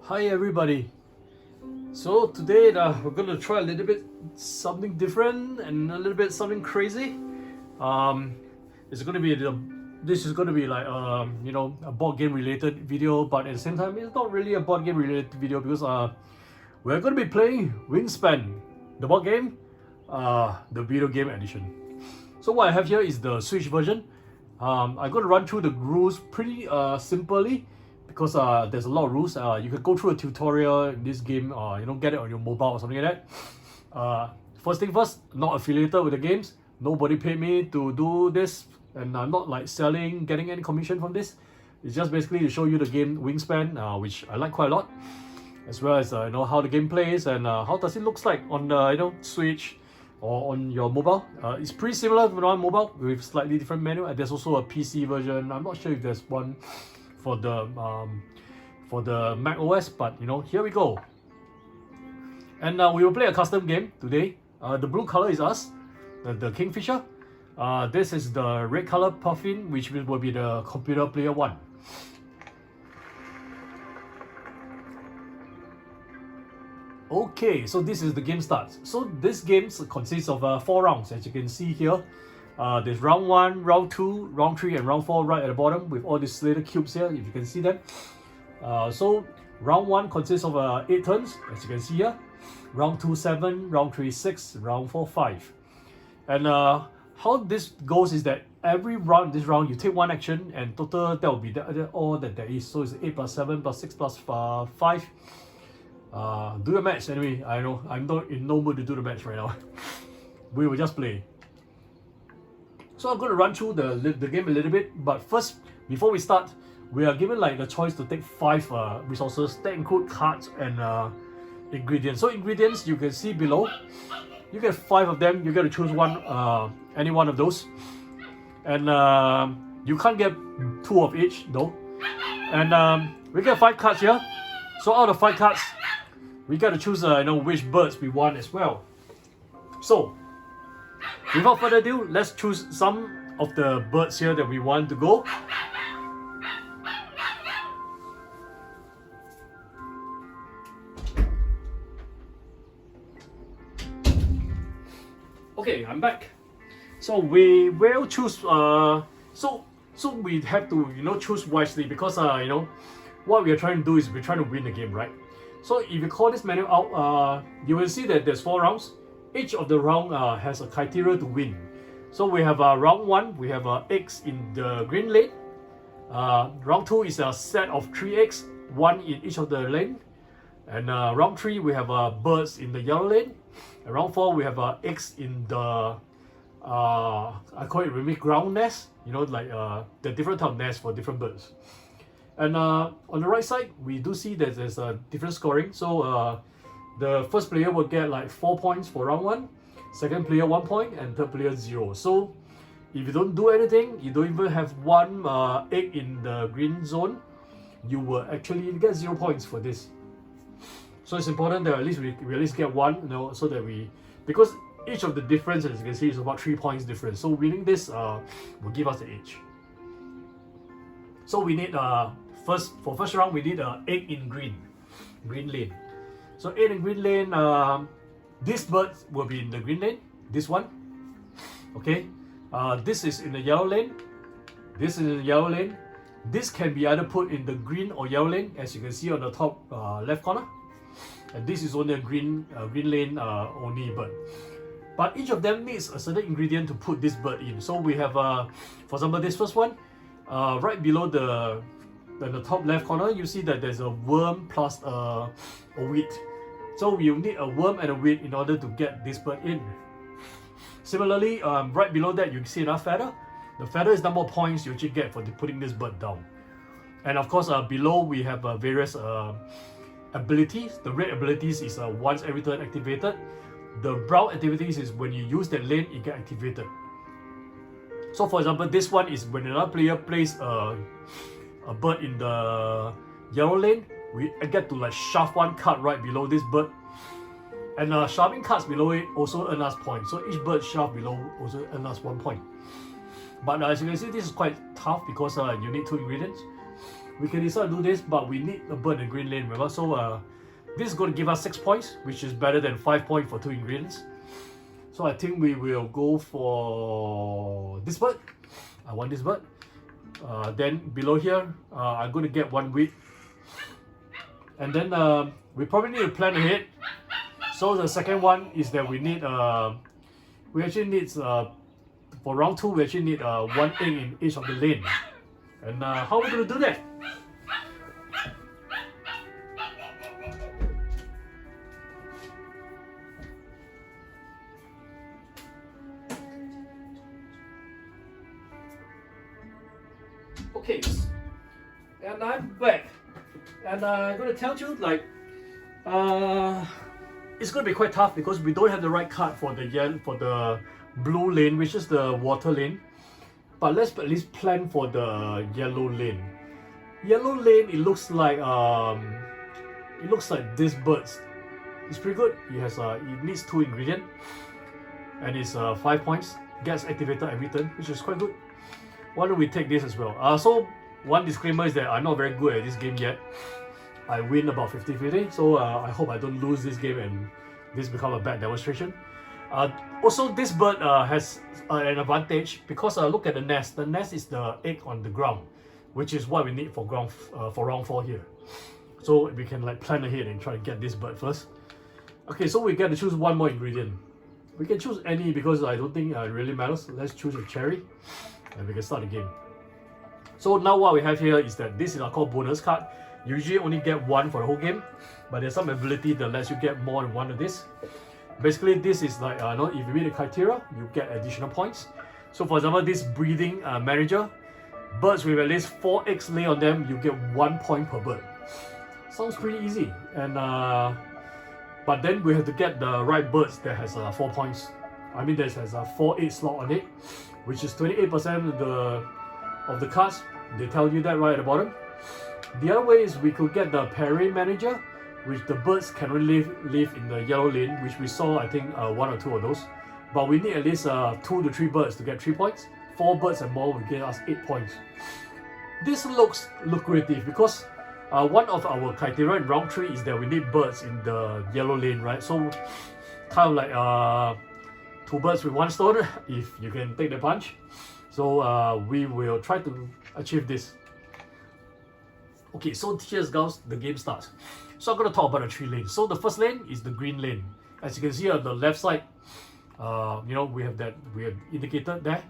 Hi everybody. So today we're gonna try a little bit something different and a little bit something crazy. It's gonna be this is gonna be like a board game related video, but at the same time it's not really a board game related video because we're gonna be playing Wingspan the board game, the video game edition. So what I have here is the Switch version. I'm gonna run through the rules pretty simply because there's a lot of rules. You can go through a tutorial in this game, get it on your mobile or something like that. First thing first, not affiliated with the games. Nobody paid me to do this, and I'm not like getting any commission from this. It's just basically to show you the game Wingspan, which I like quite a lot, as well as how the game plays and how does it looks like on the Switch or on your mobile. It's pretty similar to on mobile with slightly different menu, and there's also a PC version. I'm not sure if there's one for the Mac OS, but here we go. And we will play a custom game today. The blue color is us, the Kingfisher. This is the red color Puffin, which will be the computer player one. Okay, so this is the game starts. So this game consists of 4 rounds, as you can see here. There's round 1, round 2, round 3, and round 4 right at the bottom with all these little cubes here, if you can see them. So round 1 consists of 8 turns, as you can see here. Round 2, 7, round 3, 6, round 4, 5. And how this goes is that every round, this round, you take 1 action, and total that will be all that there is. So it's 8 plus 7 plus 6 plus 5. Do your match anyway. I know I'm not in no mood to do the match right now. We will just play. So I'm going to run through the game a little bit, but first, before we start, we are given like the choice to take 5 resources that include cards and ingredients. So ingredients you can see below. You get 5 of them. You get to choose one, any one of those, and you can't get 2 of each though. And we get 5 cards here. So out of 5 cards, we got to choose which birds we want as well. So without further ado, let's choose some of the birds here that we want to go. Okay, I'm back. So we will choose so we have to choose wisely because what we are trying to do is we're trying to win the game, right? So if you call this menu out, you will see that there's 4 rounds. Each of the round has a criteria to win. So we have round 1, we have eggs in the green lane. Round 2 is a set of 3 eggs, 1 in each of the lane. And round 3 we have birds in the yellow lane. And round 4 we have eggs in the I call it maybe ground nest. Like the different type of nest for different birds. And on the right side, we do see that there's a different scoring. So the first player will get like 4 points for round 1, second player 1 point, and third player 0. So if you don't do anything, you don't even have 1 egg in the green zone, you will actually get 0 points for this. So it's important that at least we at least get 1, so that because each of the difference, as you can see, is about 3 points difference. So winning this will give us the edge. So we need for first round we need 8 in green lane. So 8 in green lane, this bird will be in the green lane, this one. Okay, this is in the yellow lane, this is in the yellow lane. This can be either put in the green or yellow lane, as you can see on the top left corner. And this is only a green lane only bird. But each of them needs a certain ingredient to put this bird in. So we have, for example, this first one, right below the top left corner, you see that there's a worm plus a wheat. So you need a worm and a wheat in order to get this bird in. Similarly, right below that, you see another feather. The feather is number of points you actually get for putting this bird down. And of course, below we have various abilities. The red abilities is once every turn activated. The brown activities is when you use that lane, it get activated. So for example, this one is when another player plays a bird in the yellow lane, we get to like shove 1 card right below this bird. And shoving cards below it also earn us points. So each bird shoved below also earn us 1 point. But as you can see, this is quite tough because you need 2 ingredients. we can decide to do this, but we need a bird and green lane, remember? So this is going to give us 6 points, which is better than 5 points for 2 ingredients. So I think we will go for this bird. I want this bird. Then below here, I'm going to get 1 wheat. And then we probably need to plan ahead. So the second one is that we need, we actually need, for round 2, we actually need 1 egg in each of the lane. And how are we going to do that? Okay, and I'm back, and I'm going to tell you, like, it's going to be quite tough because we don't have the right card for the blue lane, which is the water lane. But let's at least plan for the yellow lane. Yellow lane, it looks like this bird. It's pretty good. It has it needs 2 ingredients, and it's 5 points. Gets activated every turn, which is quite good. Why don't we take this as well? So one disclaimer is that I'm not very good at this game yet. I win about 50-50, so I hope I don't lose this game and this become a bad demonstration. Also, this bird has an advantage because look at the nest. The nest is the egg on the ground, which is what we need for round 4 here. So we can like plan ahead and try to get this bird first. Okay, so we get to choose 1 more ingredient. We can choose any because I don't think it really matters. Let's choose a cherry. And we can start the game. So now what we have here is that this is called bonus card. You usually only get 1 for the whole game, but there's some ability that lets you get more than 1 of this. Basically, this is like, if you meet the criteria, you get additional points. So for example, this breeding manager, birds with at least 4 eggs lay on them, you get 1 point per bird. Sounds pretty easy. And but then we have to get the right birds that has 4 points. I mean, that has a 4 egg slot on it, which is 28% of the cards. They tell you that right at the bottom. The other way is we could get the pairing manager, which the birds can only live in the yellow lane, which we saw I think 1 or 2 of those. But we need at least 2 to 3 birds to get 3 points. 4 birds and more will get us 8 points. This looks lucrative because one of our criteria in round 3 is that we need birds in the yellow lane, right? So kind of like 2 birds with 1 stone, if you can take the punch. So we will try to achieve this. Okay, so here's guys, the game starts. So I'm going to talk about the 3 lanes. So the first lane is the green lane. As you can see on the left side, we have indicated there.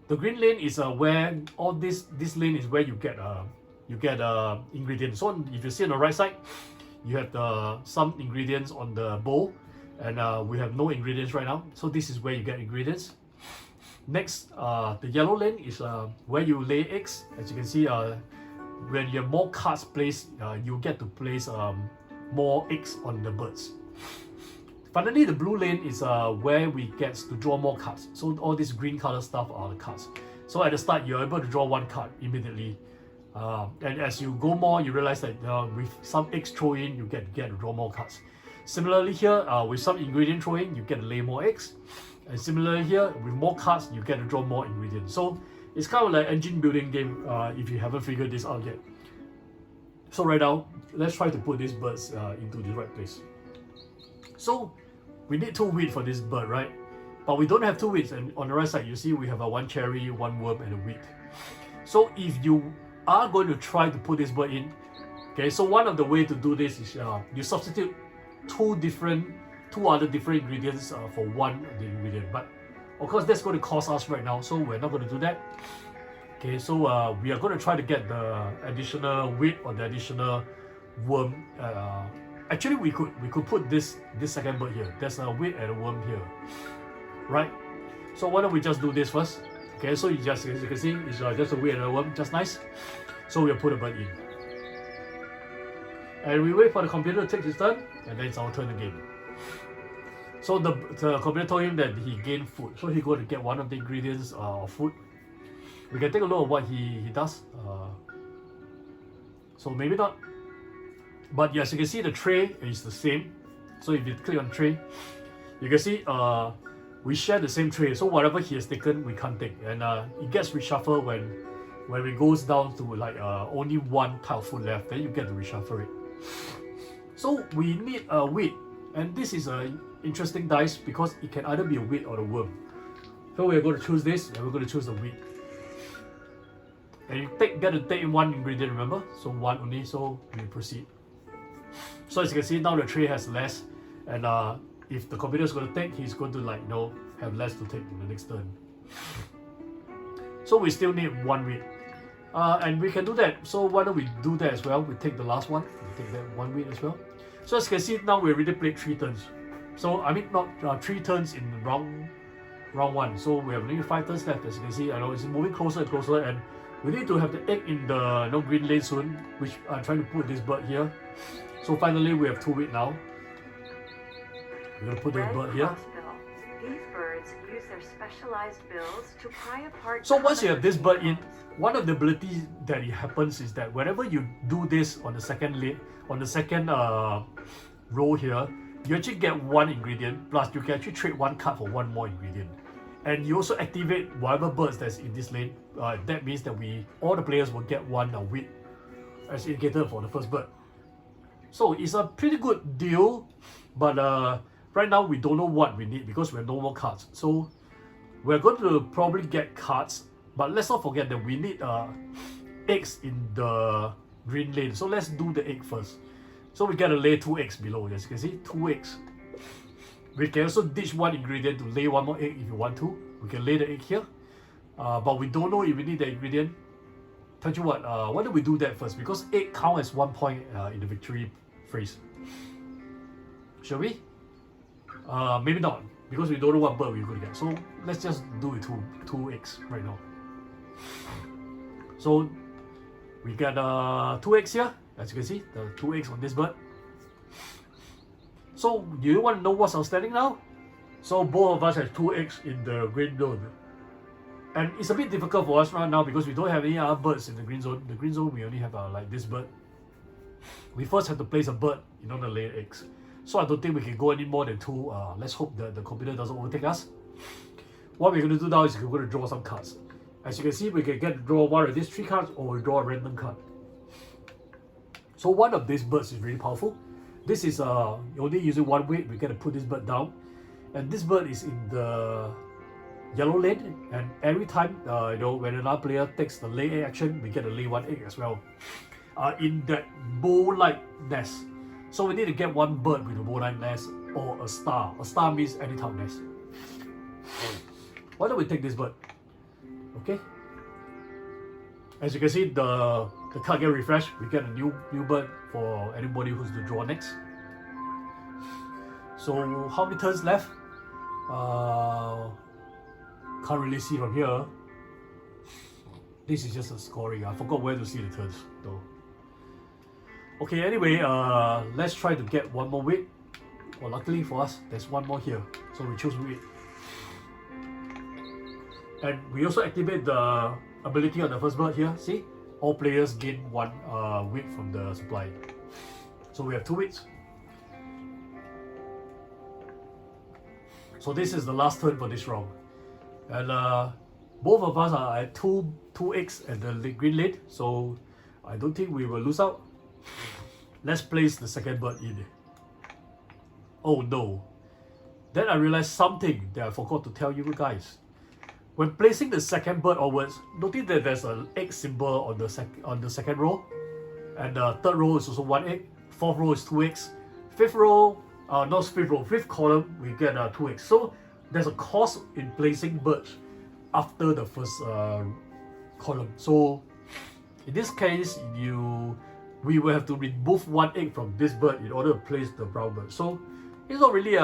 The green lane is where all this lane is where you get ingredients. So if you see on the right side, you have some ingredients on the bowl. And we have no ingredients right now, so this is where you get ingredients. Next, the yellow lane is where you lay eggs. As you can see, when you have more cards placed, you get to place more eggs on the birds. Finally, the blue lane is where we get to draw more cards. So all this green color stuff are the cards. So at the start, you're able to draw 1 card immediately. And as you go more, you realize that with some eggs thrown in, you get to draw more cards. Similarly here, with some ingredient throwing, you get to lay more eggs. And similarly here, with more cards, you get to draw more ingredients. So it's kind of like engine building game if you haven't figured this out yet. So right now, let's try to put these birds into the right place. So we need 2 wheat for this bird, right? But we don't have 2 wheats, and on the right side, you see we have a 1 cherry, 1 worm, and a wheat. So if you are going to try to put this bird in, okay, so one of the way to do this is you substitute 2 other different ingredients for 1 of the ingredient, but of course that's going to cost us right now, so we're not going to do that. Okay, so we are going to try to get the additional wheat or the additional worm. Actually, we could put this second bird here. There's a wheat and a worm here, right? So why don't we just do this first? Okay, so as you can see, it's just a wheat and a worm, just nice. So we'll put a bird in. And we wait for the computer to take its turn, and then it's our turn again. So the computer told him that he gained food, so he's going to get 1 of the ingredients of food. We can take a look at what he does. So maybe not. But yes, you can see the tray is the same. So if you click on tray, you can see we share the same tray. So whatever he has taken, we can't take. And it gets reshuffled when when it goes down to like only one tile foot left, then you get to reshuffle it. So we need a wheat, and this is an interesting dice because it can either be a wheat or a worm. So we're going to choose this, and we're going to choose the wheat. And you get to take in one ingredient, remember? So one only, so we proceed. So as you can see, now the tray has less, and if the computer is going to take, he's going to like have less to take in the next turn. So we still need one wheat. And we can do that, so why don't we do that as well? We take the last one, we take that one wheat as well. So as you can see, now we already played 3 turns. So I mean not 3 turns in round 1. So we have only 5 turns left. As you can see, I know it's moving closer and closer, and we need to have the egg in the green lane soon, which I'm trying to put this bird here. So finally we have 2 wheat now. We're gonna put this bird here. These birds use their specialized bills to pry apart. So once you have this bird in, one of the abilities that it happens is that whenever you do this on the second row here, you actually get 1 ingredient, plus you can actually trade 1 card for 1 more ingredient. And you also activate whatever birds that's in this lane. That means that all the players will get 1 wheat as indicator for the first bird. So it's a pretty good deal, but right now we don't know what we need because we have no more cards. So we're going to probably get cards, but let's not forget that we need eggs in the green lane. So let's do the egg first. So we gotta lay 2 eggs below. As you can see, 2 eggs. We can also ditch 1 ingredient to lay 1 more egg if you want to. We can lay the egg here, but we don't know if we need the ingredient. Tell you what, why don't we do that first? Because egg count as 1 point in the victory phrase. Shall we? Maybe not, because we don't know what bird we're going to get. So let's just do it 2 eggs right now. So we got 2 eggs here. As you can see, the 2 eggs on this bird. So you want to know what's outstanding now? So both of us have 2 eggs in the green zone. And it's a bit difficult for us right now because we don't have any other birds in the green zone. The green zone we only have like this bird. We first have to place a bird in order to lay eggs. So I don't think we can go any more than 2. Let's hope that the computer doesn't overtake us. What we're going to do now is we're going to draw some cards. As you can see, we can get to draw 1 of these 3 cards, or we draw a random card. So one of these birds is really powerful. This is only using 1 weight. We get to put this bird down, and this bird is in the yellow lane. And every time when another player takes the lay egg action, we get to lay 1 egg as well. In that bow-like nest. So we need to get 1 bird with a bow-like nest or a star. A star means any type of nest. Why don't we take this bird? Okay. As you can see, the card get refreshed. We get a new bird for anybody who's to draw next. So how many turns left? Can't really see from here. This is just a scoring. I forgot where to see the turns though. Okay, anyway, let's try to get 1 more weight. Well, luckily for us, there's 1 more here. So we choose weight. And we also activate the ability on the first bird here. See? All players gain 1 weight from the supply. So we have 2 weights. So this is the last turn for this round. And both of us are at 2 eggs at the green lane. So I don't think we will lose out. Let's place the second bird in. Oh no. Then I realized something that I forgot to tell you guys. When placing the second bird onwards, notice that there's an egg symbol on the second row. And the third row is also 1 egg. 4th row is 2 eggs. 5th row, not 5th row, 5th column, we get 2 eggs. So there's a cost in placing birds after the first column. So in this case, we will have to remove 1 egg from this bird in order to place the brown bird. So it's not really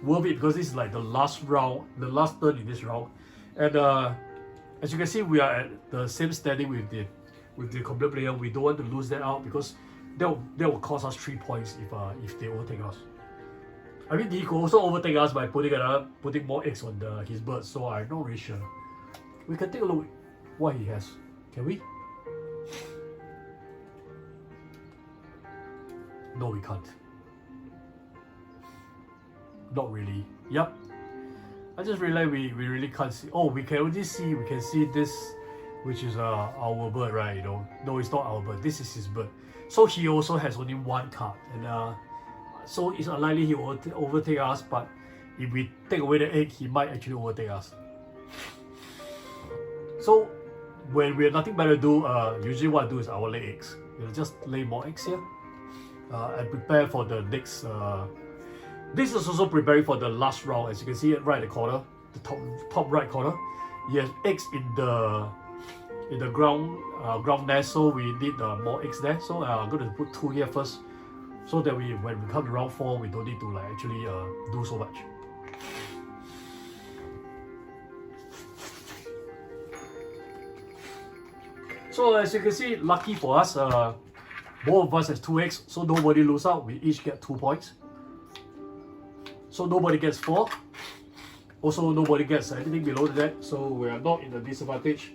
worth it because this is like the last round, the last turn in this round. And as you can see, we are at the same standing with the computer player. We don't want to lose that out because that will cost us 3 points if they overtake us. I mean, he could also overtake us by putting more eggs on his bird. So I'm not really sure. We can take a look at what he has. Can we? No, we can't. Not really. Yep. I just realized we really can't see. Oh, we can see which is our bird, right? You know, no, it's not our bird. This is his bird. So he also has only one card, and so it's unlikely he will overtake us. But if we take away the egg, he might actually overtake us. So when we have nothing better to do, usually what I do is I will lay eggs. You'll just lay more eggs here and prepare for the next. This is also preparing for the last round. As you can see it right in the corner, the top right corner, you have eggs in the ground nest. So we need more eggs there. So I'm going to put 2 here first, so that when we come to round 4, we don't need to like actually do so much. So as you can see, lucky for us, both of us has 2 eggs, so nobody lose out. We each get 2 points. So nobody gets 4. Also, nobody gets anything below that, so we are not in a disadvantage.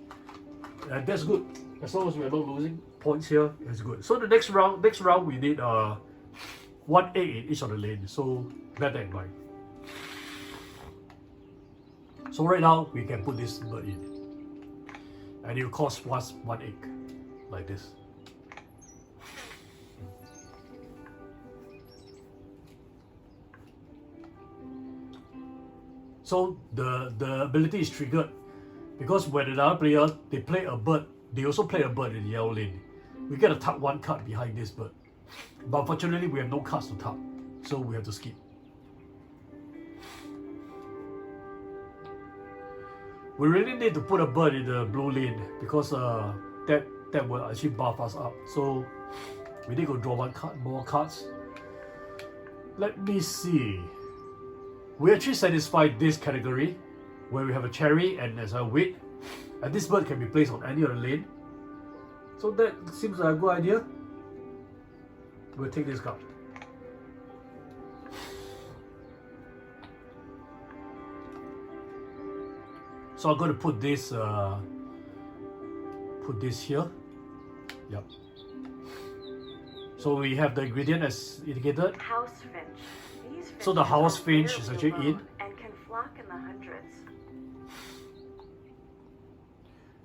And that's good. As long as we are not losing points here, that's good. So the next round we need 1 egg in each of the lanes. So bear that in mind. So right now we can put this bird in, and it will cost us 1 egg, like this. So the ability is triggered because when another player they play a bird, they also play a bird in the yellow lane. We get to tap 1 card behind this bird, but unfortunately we have no cards to tap, so we have to skip. We really need to put a bird in the blue lane because that will actually buff us up. So we need to draw 1 card, more cards. Let me see. We actually satisfied this category where we have a cherry and as a wheat, and this bird can be placed on any other lane. So that seems like a good idea. We'll take this card. So I'm going to put this here. Yep. So we have the ingredient as indicated. House finch. These So the finches house are finch is rarely actually in. alone and can flock in the hundreds.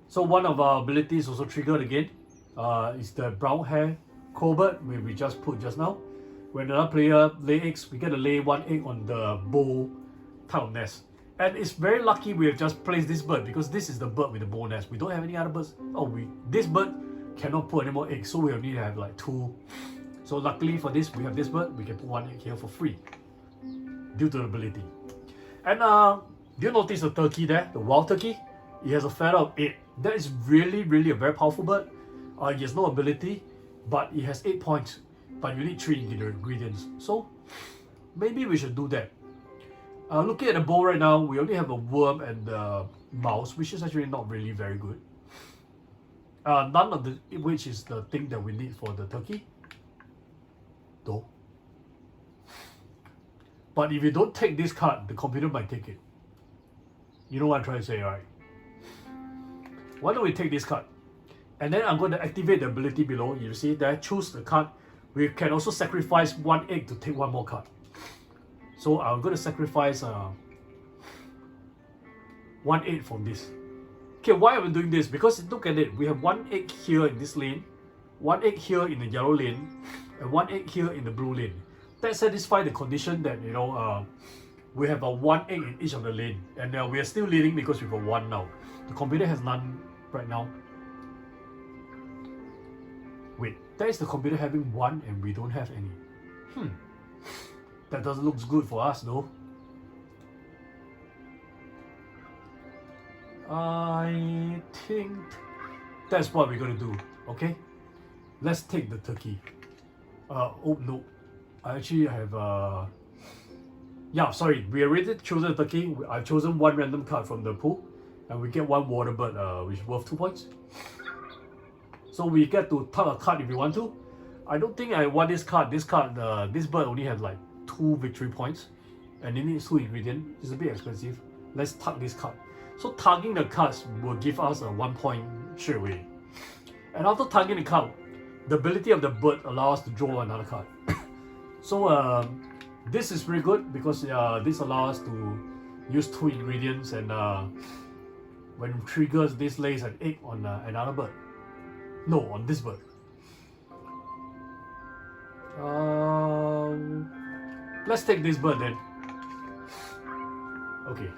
So one of our abilities also triggered again. Is the brown hair cobalt we just put just now. When another player lay eggs, we get to lay 1 egg on the bow type of nest. And it's very lucky we have just placed this bird because this is the bird with the bow nest. We don't have any other birds. This bird cannot put any more eggs, so we only have like 2. So luckily for this, we have this bird. We can put 1 egg here for free due to the ability. And do you notice the turkey there, the wild turkey? It has a feather of 8. That is really a very powerful bird. It has no ability, but it has 8 points. But you need 3 ingredients. So maybe we should do that. Looking at the bowl right now, we only have a worm and a mouse, which is actually not really very good. None of which is the thing that we need for the turkey, though. But if you don't take this card, the computer might take it. You know what I'm trying to say, right? Why don't we take this card? And then I'm going to activate the ability below. You see there, choose the card. We can also sacrifice 1 egg to take 1 more card. So I'm going to sacrifice 1 egg from this. Okay, why am I doing this? Because look at it. We have 1 egg here in this lane, 1 egg here in the yellow lane, and 1 egg here in the blue lane. That satisfies the condition that we have a 1 egg in each of the lane, and we are still leading because we have 1 now. The computer has none right now. Wait, that is the computer having 1 and we don't have any. That doesn't look good for us though. I think that's what we're gonna do. Okay, let's take the turkey. Oh no, I actually have yeah, sorry, we already chosen the turkey. I've chosen 1 random card from the pool, and we get 1 water bird, which is worth 2 points. So we get to tap a card if we want to. I don't think I want this card. This bird only has like 2 victory points, and it needs 2 ingredients. It's a bit expensive. Let's tag this card. So tagging the cards will give us a 1 point straight away. And after tagging the card, the ability of the bird allows us to draw another card. So this is pretty good because this allows us to use 2 ingredients, and when it triggers, this lays an egg on another bird. No, on this bird. Let's take this bird then. Okay.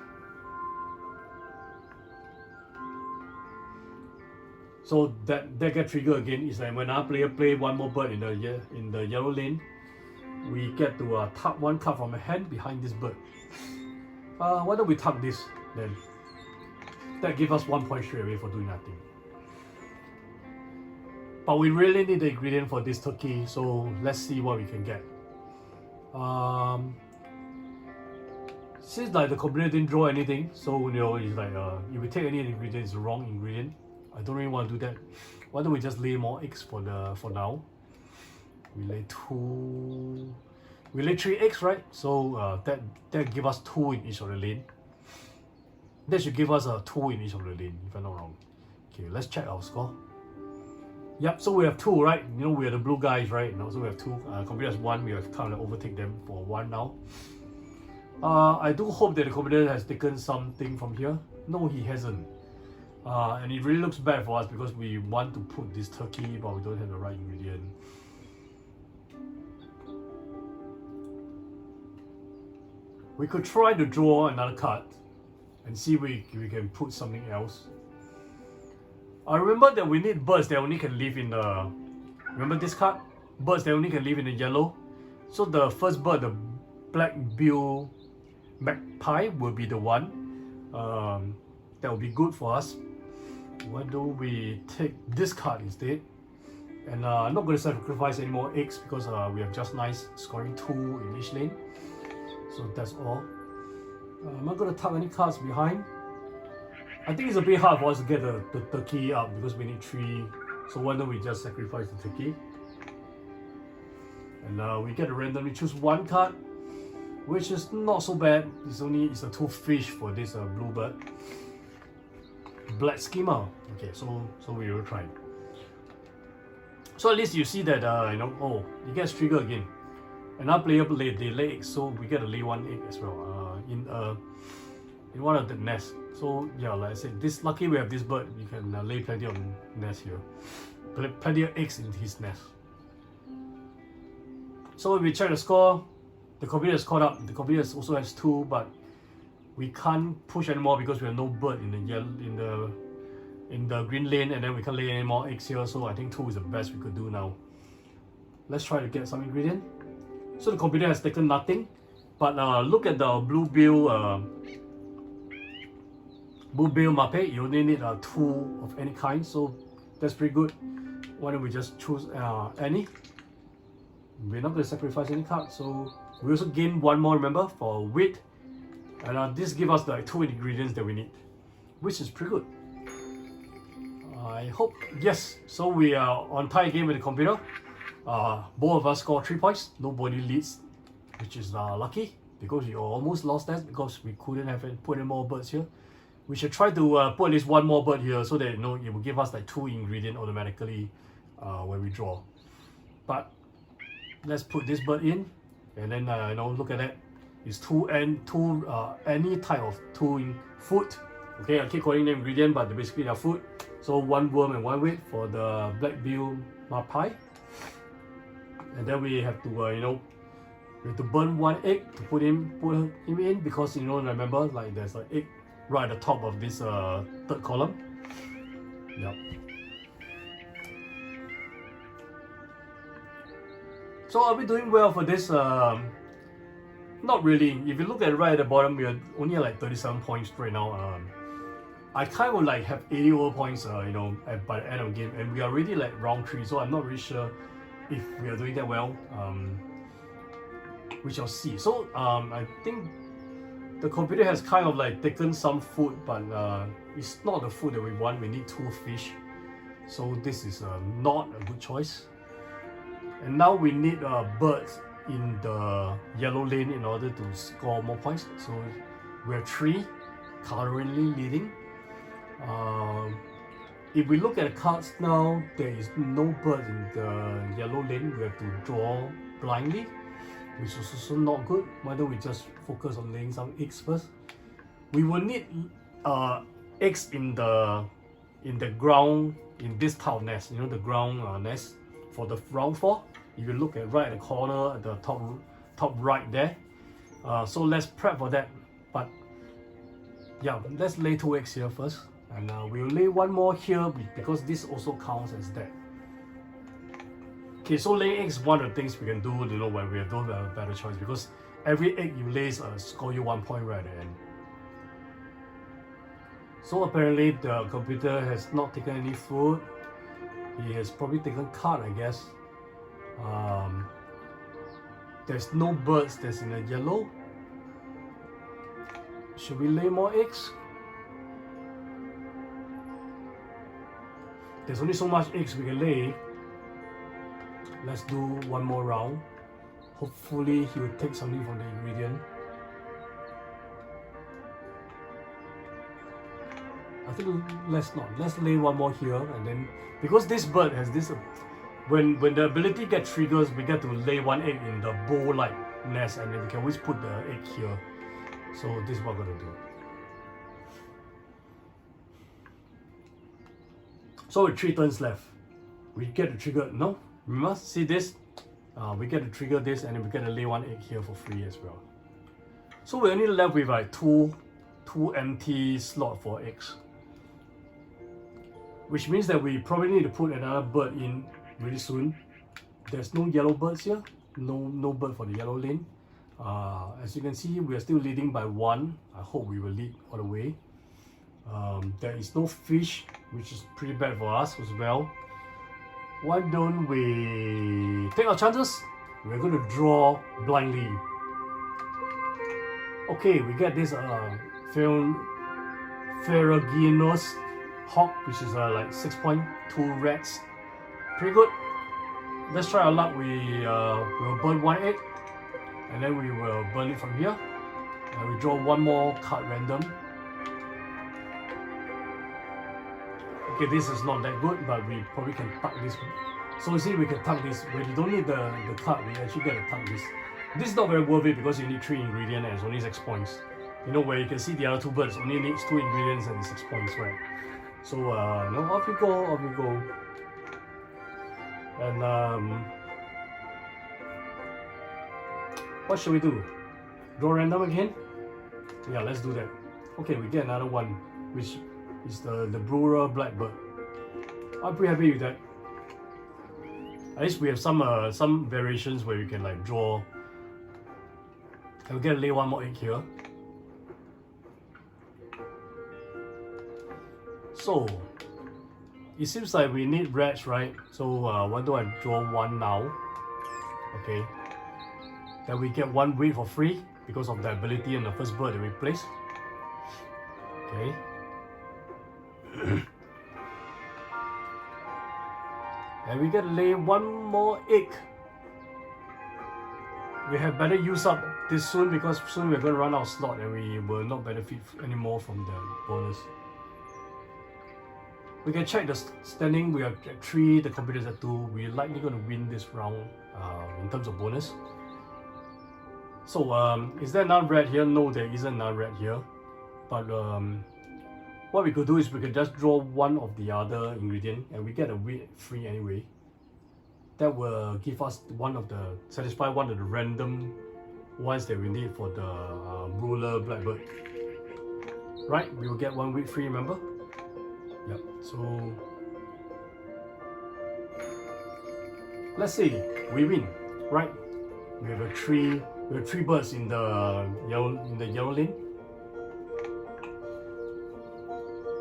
So that get triggered again is like when our player play one more bird in the yellow lane, we get to tap one card from a hand behind this bird. Why don't we tap this then? That gives us 1 point straight away for doing nothing. But we really need the ingredient for this turkey, so let's see what we can get. Since like the computer didn't draw anything, so you know it's like if we take any ingredient, it's the wrong ingredient. I don't really want to do that. Why don't we just lay more eggs for now? We lay 3 eggs, right? So that give us 2 in each of the lane. That should give us 2 in each of the lane, if I'm not wrong. Okay, let's check our score. Yep, so we have 2, right? You know, we are the blue guys, right? Now, so we have 2. Computer has 1. We have kind of overtake them for 1 now. I do hope that the computer has taken something from here. No, he hasn't. And it really looks bad for us because we want to put this turkey, but we don't have the right ingredient. We could try to draw another card and see if we can put something else. I remember that we need birds that only can live in the... Remember this card? Birds that only can live in the yellow. So the first bird, the black-billed magpie, will be the one. That will be good for us. Why don't we take this card instead? And I'm not going to sacrifice any more eggs because we have just nice scoring 2 in each lane. So that's all. I'm not going to tuck any cards behind. I think it's a bit hard for us to get the turkey up because we need 3. So why don't we just sacrifice the turkey? And we get to randomly choose 1 card, which is not so bad. It's a 2 fish for this blue bird. Black schema. Okay, so we will try. So at least you see that you know, oh, it gets triggered again. Another player they lay eggs, so we get to lay 1 egg as well in one of the nests. So yeah, like I said, this lucky we have this bird. We can lay plenty of nests here, plenty of eggs in his nest. So if we check the score, the computer is caught up. The computer also has 2, but we can't push anymore because we have no bird in the green lane, and then we can't lay any more eggs here. So I think 2 is the best we could do now. Let's try to get some ingredient. So the computer has taken nothing, but look at the blue-bill mape. You only need 2 of any kind, so that's pretty good. Why don't we just choose any? We're not going to sacrifice any card, so we also gain 1 more, remember, for weight. And this gives us the 2 ingredients that we need, which is pretty good. I hope, yes, so we are on tie game with the computer. Both of us score 3 points, nobody leads, which is lucky because we almost lost that because we couldn't have put any more birds here. We should try to put at least 1 more bird here so that you know it will give us like 2 ingredients automatically when we draw. But let's put this bird in, and then you know, look at that. It's 2 any type of 2 in food. Okay, I keep calling them ingredient, but basically they're food. So 1 worm and 1 weight for the black-billed magpie. And then we have to you know, we have to burn 1 egg to put him in because you know, remember, like there's an egg right at the top of this 3rd column. Yep. So are we doing well for this? Not really. If you look at right at the bottom, we are only at like 37 points right now. I kind of like have 80 over points, you know, by the end of the game, and we are already like round 3, so I'm not really sure if we are doing that well. We shall see. So I think the computer has kind of like taken some food, but it's not the food that we want. We need 2 fish, so this is not a good choice. And now we need birds in the yellow lane in order to score more points. So we have 3 currently leading. If we look at the cards now, there is no bird in the yellow lane. We have to draw blindly, which is also not good. Why don't we just focus on laying some eggs first? We will need eggs in the ground in this type of nest. You know, the ground nest for the round 4. If you look at right at the corner at the top right there. So let's prep for that. But yeah, let's lay 2 eggs here first, and we'll lay 1 more here because this also counts as that. Okay, so laying eggs is one of the things we can do, you know, when we don't have a better choice, because every egg you lay score you 1 point right at the end. So apparently the computer has not taken any food. He has probably taken card, I guess. There's no birds that's in the yellow. Should we lay more eggs? There's only so much eggs we can lay. Let's do 1 more round. Hopefully he will take something from the ingredient. I think let's not. Let's lay 1 more here, and then because this bird has this, when the ability gets triggers, we get to lay 1 egg in the bowl-like nest, and then we can always put the egg here. So this is what we're gonna do. So with 3 turns left, we get to trigger. No, we must see this. We get to trigger this, and then we get to lay 1 egg here for free as well. So we're only left with like two empty slots for eggs, which means that we probably need to put another bird in really soon. There's no yellow birds here. No bird for the yellow lane. As you can see, we are still leading by 1. I hope we will lead all the way. There is no fish, which is pretty bad for us as well. Why don't we take our chances? We're going to draw blindly. Okay, we get this ferruginous hawk, which is like 6.2 reds. Pretty good. Let's try our luck. We will burn 1 egg, and then we will burn it from here. And we draw 1 more card random. Okay, this is not that good, but we probably can tuck this one. So you see, we can tuck this. When you don't need the card, we actually get to tuck this. This is not very worth it because you need 3 ingredients and it's only 6 points. You know, where you can see the other 2 birds only needs 2 ingredients and 6 points, right? So no, off you go, off you go. And what should we do? Draw random again? Yeah, let's do that. Okay, we get another one, which is the brewer blackbird. I'm pretty happy with that. At least we have some variations where we can like draw. And we get to lay 1 more egg here. So it seems like we need reds, right? So why don't I draw 1 now? Okay. Then we get 1 wheat for free because of the ability and the first bird that we place. Okay. And we get to lay 1 more egg. We have better use up this soon because soon we're going to run out of slot and we will not benefit anymore from the bonus. We can check the standing. We are at 3, the computer's at 2. We're likely going to win this round in terms of bonus. So is there another red here? No, there isn't another red here. But what we could do is we could just draw 1 of the other ingredient and we get a wheat free anyway. That will give us satisfy 1 of the random ones that we need for the ruler blackbird. Right, we will get 1 wheat free, remember? Yep, so let's see, we win, right? We have 3 birds in the yellow lane.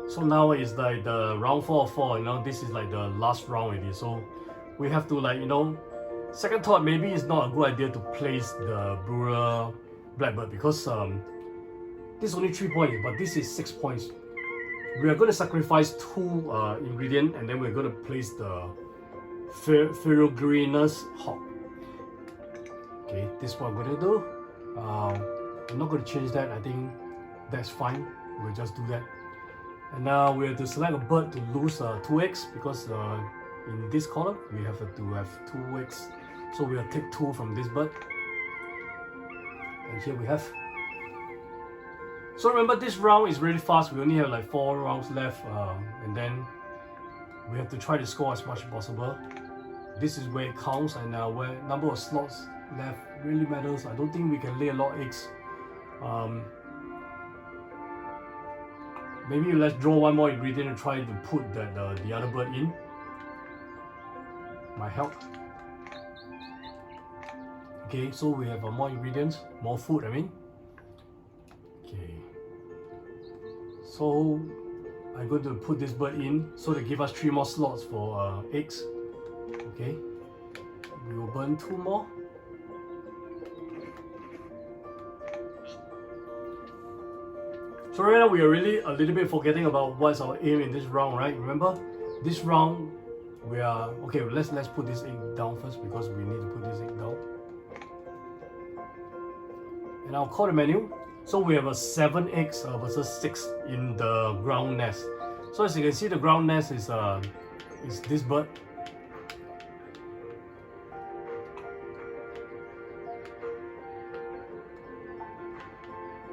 So now it's like the round 4 of 4, you know, this is like the last round already. So we have to, like, you know, second thought, maybe it's not a good idea to place the brewer blackbird because this is only 3 points, but this is 6 points. We are going to sacrifice 2 ingredients and then we're going to place the ferruginous hawk. Okay, this is what I'm going to do. I'm not going to change that. I think that's fine. We'll just do that. And now we have to select a bird to lose 2 eggs because in this column we have to have 2 eggs. So we'll take 2 from this bird. And here we have. So remember, this round is really fast. We only have like 4 rounds left, and then we have to try to score as much as possible. This is where it counts, and where number of slots left really matters. I don't think we can lay a lot of eggs. Maybe let's draw one more ingredient and try to put that the other bird in. Might help. Okay, so we have more ingredients, more food, I mean. Okay. So I'm going to put this bird in so they give us 3 more slots for eggs. Okay. We will burn 2 more. So right now we are really a little bit forgetting about what's our aim in this round, right? Remember, this round we are okay. Let's put this egg down first because we need to put this egg down. And I'll call the menu. So we have a 7 eggs versus 6 in the ground nest. So as you can see, the ground nest is this bird.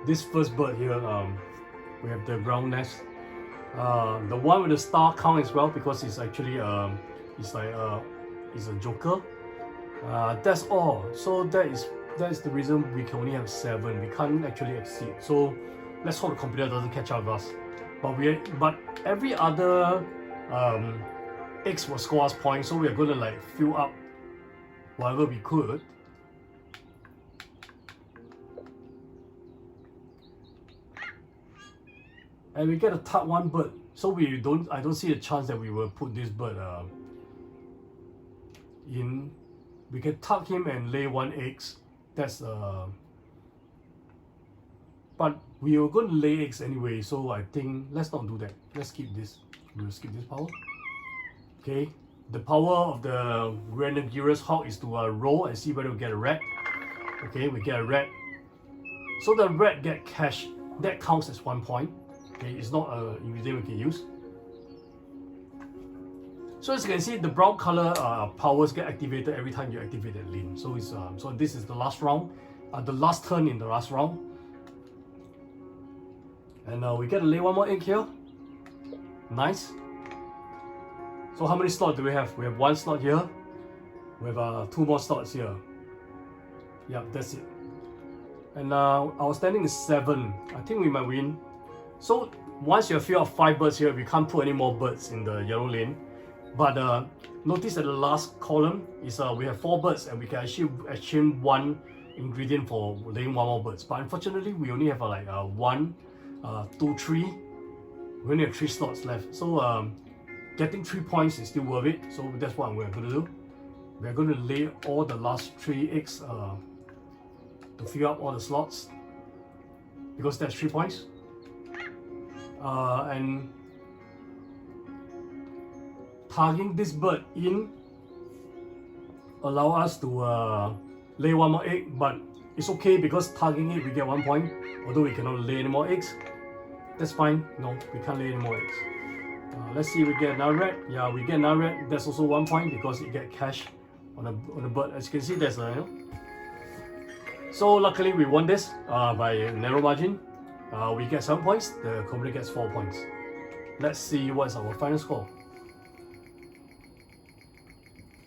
This first bird here, we have the ground nest. The one with the star count as well because it's actually it's a joker. That's all. So that is the reason we can only have 7. We can't actually exceed. So let's hope the computer doesn't catch up with us. But every other eggs will score us points. So we are going to like fill up whatever we could. And we get to tug 1 bird, so I don't see a chance that we will put this bird in. We can tug him and lay 1 eggs. That's but we are going to lay eggs anyway, so I think let's not do that. Let's skip this. We'll skip this power. Okay, the power of the random Gearus Hawk is to roll and see whether we get a red. Okay, we get a red. So the red get cash. That counts as 1 point. Okay, it's not an ingredient we can use. So as you can see, the brown color powers get activated every time you activate that lane. So it's so this is the last round, the last turn in the last round. And we get to lay 1 more egg here. Nice. So how many slots do we have? We have 1 slot here. We have 2 more slots here. Yeah, that's it. And our standing is 7. I think we might win. So once you have filled up 5 birds here, we can't put any more birds in the yellow lane. But notice that the last column is we have 4 birds and we can actually exchange 1 ingredient for laying 1 more birds. But unfortunately, we only have 1, 2, 3. We only have 3 slots left. So getting 3 points is still worth it. So that's what we're going to do. We're going to lay all the last 3 eggs to fill up all the slots because that's 3 points. And tugging this bird in allow us to lay 1 more egg, but it's okay because tugging it we get 1 point, although we cannot lay any more eggs. That's fine. No, we can't lay any more eggs. Let's see, we get another red. Yeah, we get another red. That's also 1 point because it get cash on the bird. As you can see, there's a So luckily we won this by a narrow margin. We get 7 points, the computer gets 4 points. Let's see what's our final score.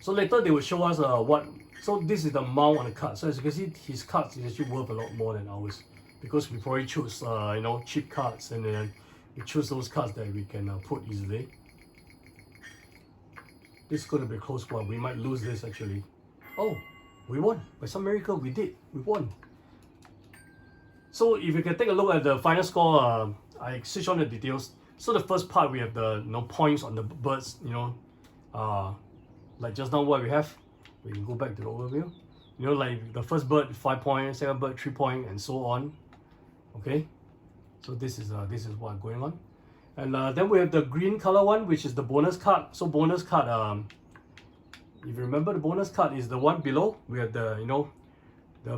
So later they will show us what. So this is the amount on the card. So as you can see, his cards is actually worth a lot more than ours because we probably choose cheap cards and then we choose those cards that we can put easily. This is going to be a close one. We might lose this actually. Oh, we won. By some miracle, we did. We won. So if you can take a look at the final score, I switch on the details. So the first part we have the points on the birds, like just now what we have. We can go back to the overview. Like the first bird 5 points, second bird 3 points, and so on. Okay, so this is what's going on. And then we have the green color one, which is the bonus card. So bonus card, if you remember, the bonus card is the one below. We have the the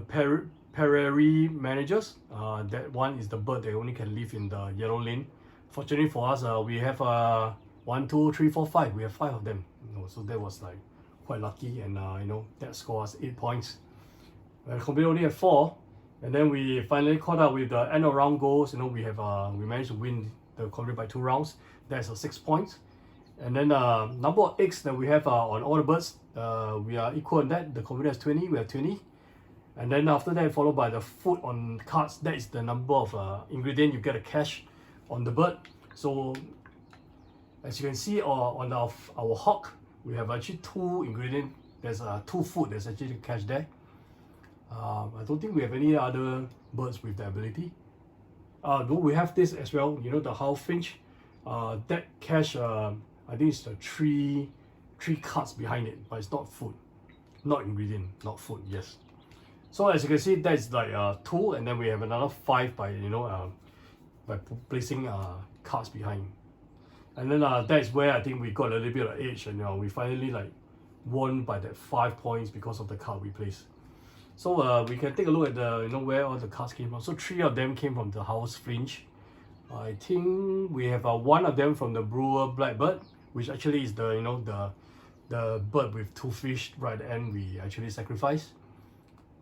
Prairie Managers. That one is the bird that only can live in the yellow lane. Fortunately for us, we have 1, 2, 3, 4, 5. We have 5 of them. So that was like quite lucky, and that scores 8 points. The computer only have 4. And then we finally caught up with the end of round goals. You know, we managed to win the competition by 2 rounds. That's 6 points. And then number of eggs that we have on all the birds, we are equal on that. The computer has 20, we have 20. And then after that, followed by the food on cards. That is the number of ingredient you get a cash on the bird. So as you can see on our hawk, we have actually 2 ingredients. There's 2 food. There's actually cash there. I don't think we have any other birds with the ability. No, we have this as well. You know, the house finch. That cash, I think it's the three cards behind it, but it's not food, not ingredient, not food. Yes. So as you can see, that's like 2, and then we have another 5 by by placing cards behind. And then that's where I think we got a little bit of edge, and we finally like won by that 5 points because of the card we placed. So we can take a look at the where all the cards came from. So 3 of them came from the house finch. I think we have 1 of them from the brewer blackbird, which actually is the the bird with 2 fish right at the end we actually sacrificed.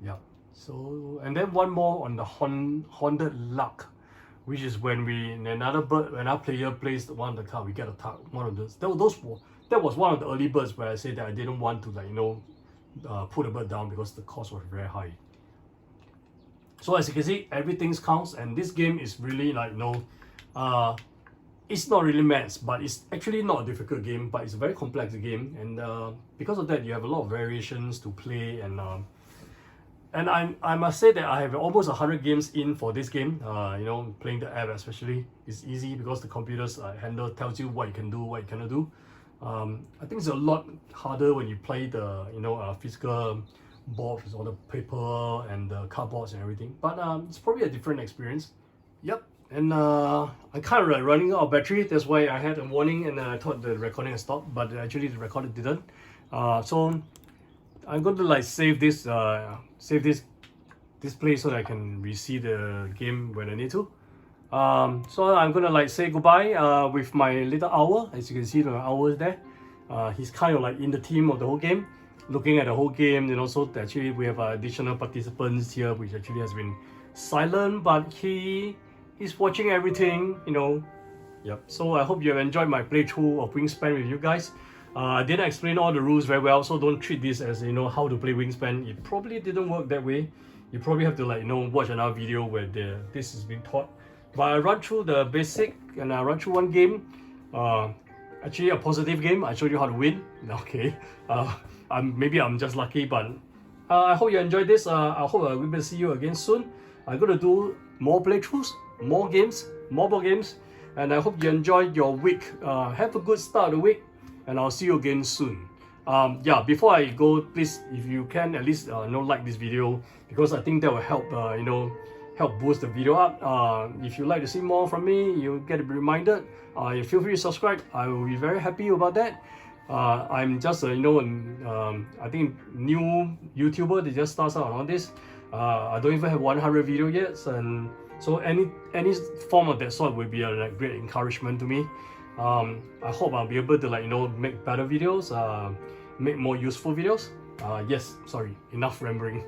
Yeah. So and then 1 more on the haunted luck, which is when another player placed one of the card, we get one of those. That was one of the early birds where I said that I didn't want to put the bird down because the cost was very high. So as you can see, everything counts, and this game is really it's not really maths, but it's actually not a difficult game, but it's a very complex game, and because of that you have a lot of variations to play, and I must say that I have almost 100 games in for this game. Playing the app especially is easy because the computers tells you what you can do, what you cannot do. I think it's a lot harder when you play the physical board with all the paper and the cardboards and everything, but it's probably a different experience. Yep. And I kind of running out of battery. That's why I had a warning, and I thought the recording had stopped, but actually the recording didn't. So I'm going to save this place so that I can re-see the game when I need to. So I'm gonna say goodbye with my little owl. As you can see, the owl is there. He's kind of in the team of the whole game, looking at the whole game. So actually we have additional participants here, which actually has been silent, but he's watching everything. Yep. So I hope you have enjoyed my playthrough of Wingspan with you guys. I didn't explain all the rules very well, so don't treat this as how to play Wingspan. It probably didn't work that way. You probably have to watch another video where this is being taught. But I run through the basic, and I run through one game. Actually a positive game. I showed you how to win. Okay. Maybe I'm just lucky, but I hope you enjoyed this. I hope we will see you again soon. I'm gonna do more playthroughs, more games, more board games, and I hope you enjoyed your week. Have a good start of the week, and I'll see you again soon. Yeah, before I go, please, if you can, at least like this video, because I think that will help help boost the video up. If you'd like to see more from me, you'll get reminded. Feel free to subscribe. I will be very happy about that. I'm just I think new YouTuber. They just starts out on this. I don't even have 100 video yet, and so any form of that sort will be a great encouragement to me. I hope I'll be able to make better videos, make more useful videos. Yes, sorry, enough rambling.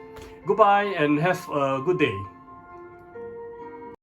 Goodbye and have a good day.